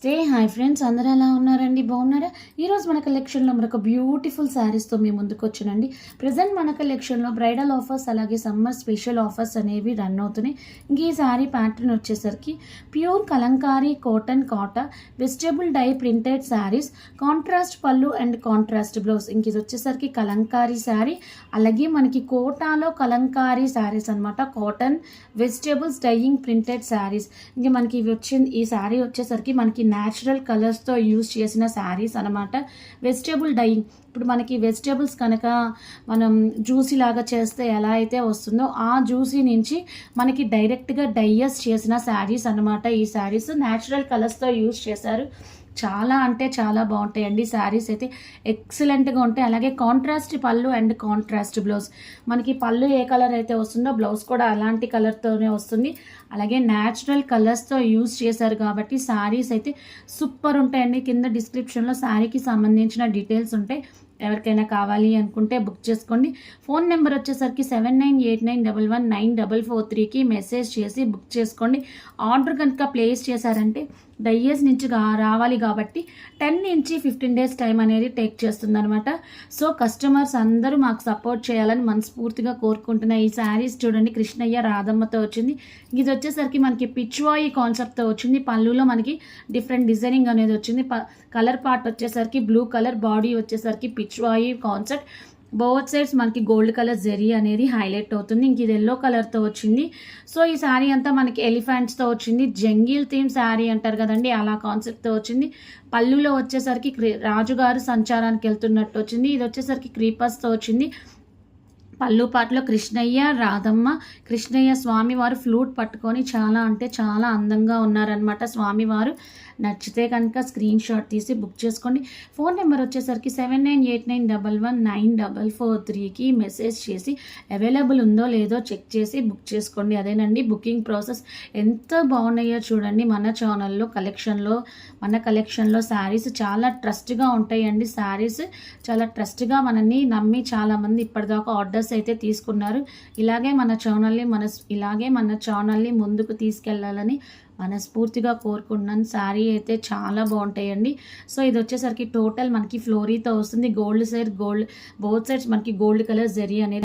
Hi friends, అందరూ ఎలా ఉన్నారండి? బాగున్నారా? ఈరోజు మన కలెక్షన్లో మనకు బ్యూటిఫుల్ శారీస్తో మీ ముందుకు వచ్చానండి. ప్రజెంట్ మన కలెక్షన్లో బ్రైడల్ ఆఫర్స్ అలాగే సమ్మర్ స్పెషల్ ఆఫర్స్ అనేవి రన్ అవుతున్నాయి. ఇంక ఈ శారీ ప్యాటర్న్ వచ్చేసరికి ప్యూర్ కలంకారీ కాటా vegetable dye printed saris, contrast pallu and contrast blouse. ఇంక ఇది వచ్చేసరికి కలంకారీ శారీ, అలాగే మనకి కోటాలో కలంకారీ శారీస్ అనమాట. Cotton vegetables dyeing printed saris. ఇంక మనకి ఇవి వచ్చింది. ఈ శారీ వచ్చేసరికి మనకి న్యాచురల్ కలర్స్తో యూజ్ చేసిన శారీస్ అనమాట. వెజిటేబుల్ డైయింగ్, ఇప్పుడు మనకి వెజిటేబుల్స్ కనుక మనం జ్యూసీ లాగా చేస్తే ఎలా అయితే వస్తుందో ఆ జ్యూసీ నుంచి మనకి డైరెక్ట్గా డైయస్ చేసిన శారీస్ అనమాట. ఈ శారీస్ న్యాచురల్ కలర్స్తో యూజ్ చేశారు. చాలా అంటే చాలా బాగుంటాయండి. శారీస్ అయితే ఎక్సలెంట్గా ఉంటాయి. అలాగే contrast pallu and contrast blouse. మనకి పళ్ళు ఏ కలర్ అయితే వస్తుందో బ్లౌజ్ కూడా అలాంటి కలర్తోనే వస్తుంది. అలాగే న్యాచురల్ కలర్స్తో యూజ్ చేశారు కాబట్టి శారీస్ అయితే సూపర్ ఉంటాయండి. కింద డిస్క్రిప్షన్లో శారీకి సంబంధించిన డీటెయిల్స్ ఉంటాయి. ఎవరికైనా కావాలి అనుకుంటే బుక్ చేసుకోండి. ఫోన్ నెంబర్ వచ్చేసరికి 7989119443కి మెసేజ్ చేసి బుక్ చేసుకోండి. ఆర్డర్ కనుక ప్లేస్ చేశారంటే డైయస్ నుంచి రావాలి కాబట్టి 10 నుంచి 15 డేస్ టైం అనేది టేక్ చేస్తుందనమాట. సో కస్టమర్స్ అందరూ మాకు సపోర్ట్ చేయాలని మనస్ఫూర్తిగా కోరుకుంటున్నా. ఈ శారీస్ చూడండి, కృష్ణయ్య రాధమ్మతో వచ్చింది. ఇది వచ్చేసరికి మనకి పిచ్వాయి కాన్సెప్ట్తో వచ్చింది. పళ్ళులో మనకి డిఫరెంట్ డిజైనింగ్ అనేది వచ్చింది. కలర్ పార్ట్ వచ్చేసరికి బ్లూ కలర్, బాడీ వచ్చేసరికి పిచ్వాయి కాన్సెప్ట్. బోత్ సైడ్స్ మనకి గోల్డ్ కలర్ జెరీ అనేది హైలైట్ అవుతుంది. ఇంక ఇది ఎల్లో కలర్తో వచ్చింది. సో ఈ శారీ అంతా మనకి ఎలిఫెంట్స్తో వచ్చింది. జంగిల్ థీమ్ శారీ అంటారు కదండి, అలా కాన్సెప్ట్తో వచ్చింది. పళ్ళులో వచ్చేసరికి రాజుగారు సంచారానికి వెళ్తున్నట్టు వచ్చింది. ఇది వచ్చేసరికి క్రీపర్స్తో వచ్చింది. పళ్ళు పాటలో కృష్ణయ్య రాధమ్మ, కృష్ణయ్య స్వామివారు ఫ్లూట్ పట్టుకొని చాలా అంటే చాలా అందంగా ఉన్నారనమాట స్వామివారు. నచ్చితే కనుక స్క్రీన్ షాట్ తీసి బుక్ చేసుకోండి. ఫోన్ నెంబర్ వచ్చేసరికి 7989119443కి మెసేజ్ చేసి అవైలబుల్ ఉందో లేదో చెక్ చేసి బుక్ చేసుకోండి. అదేనండి బుకింగ్ ప్రాసెస్. ఎంత బాగున్నాయో చూడండి. మన కలెక్షన్లో శారీస్ చాలా ట్రస్ట్గా ఉంటాయండి. శారీస్ చాలా ట్రస్ట్గా మనల్ని నమ్మి చాలామంది ఇప్పటిదాకా ఆర్డర్స్ అయితే తీసుకున్నారు. ఇలాగే మన ఛానల్ని ముందుకు తీసుకెళ్లాలని మనస్ఫూర్తిగా కోరుకుంటున్నాను. శారీ అయితే చాలా బాగుంటాయండి. సో ఇది వచ్చేసరికి టోటల్ మనకి ఫ్లోరీతో వస్తుంది. బోత్ సైడ్స్ మనకి గోల్డ్ కలర్ జరీ అనేది